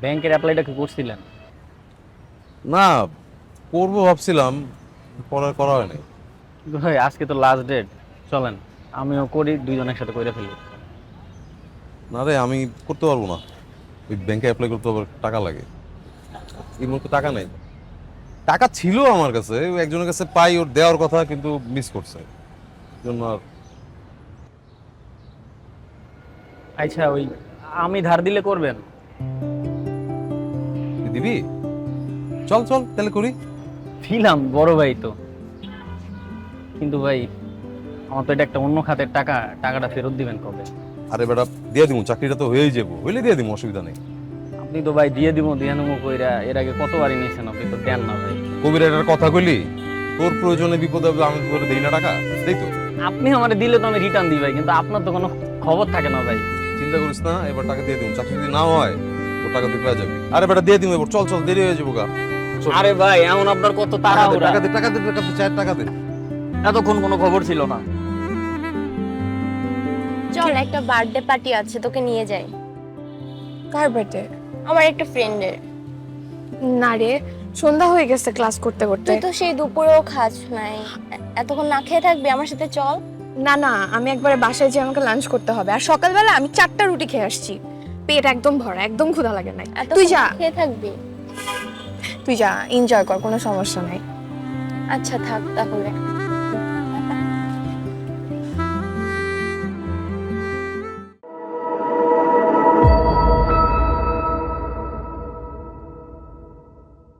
ব্যাংকের অ্যাপ্লাইটা কি করছিলেন? না, করবো ভাবছিলাম, পরে করা হয়নি। কিন্তু ভাই আজকে তো লাস্ট ডেট, চলেন আমিও করি, দুইজন একসাথে করে ফেলি। না রে, আমি করতে পারবো না। ওই ব্যাংকে অ্যাপ্লাই করতে আবার টাকা লাগে। এই মুহূর্তে টাকা নেই। টাকা ছিল আমার কাছে, ওই একজনের কাছে পাই, ওর দেওয়ার কথা কিন্তু মিস করছে। এই জন্য আর আচ্ছা, ওই আমি ধার দিলে করবেন? তুই দিবি? চল চল তাহলে করি। দিলাম, বড় ভাই তো। কিন্তু ভাই আমার তো এটা একটা অন্য খাতের টাকা, টাকাটা ফেরত দিবেন কবে? আরে বেটা, দিয়ে দিব, চাকরিটা তো হয়েই যাবো, হইলে দিয়ে দিব, অসুবিধা নেই। আপনি তো ভাই দিয়ে দিব দিয়ে নেবো কইরা এর আগে কতবারই নিয়েছেন, আপনি তো দেন না ভাই। কবির এটার কথা কইলি, তোর প্রয়োজনে বিপদে আপদে আমি তোর দেই না টাকা, দেই তো। আপনি আমারে দিলে তো আমি রিটার্ন দিই ভাই, কিন্তু আপনার তো কোনো খবর থাকে না ভাই। চিন্তা করিস না, এবার টাকা দিয়ে দিব, চাকরি যদি না হয় তোর টাকা তুই পেয়ে যাবি। আরে বেটা দিয়ে দিব এবার, চল চল, দেরি হয়ে যাবো গা। চল। আরে ভাই এমন আপনার কত টাকা দে, তাড়াহুড়া, টাকা দে, টাকা দে, টাকা দে, 4 টাকা দে। এতক্ষণ কোনো খবর ছিল না। চল একটা বার্থডে পার্টি আছে, তোকে নিয়ে যাই। কার বার্থডে? আমার একটা ফ্রেন্ডের। না রে, সন্ধ্যা হয়ে গেছে ক্লাস করতে করতে। তুই তো সেই দুপুরেও খাস নাই, এতক্ষণ না খেয়ে থাকবি? আমার সাথে চল। না না, আমি একবারে বাসায় যেয়ে আমাকে লাঞ্চ করতে হবে। আর সকালবেলা আমি 4টা রুটি খেয়ে আসছি, পেট একদম ভরা, একদম ক্ষুধা লাগে নাই। তুই যা, খেয়ে থাকবি? তুই যা, এনজয় কর, কোনো সমস্যা নাই। আচ্ছা থাক তাহলে।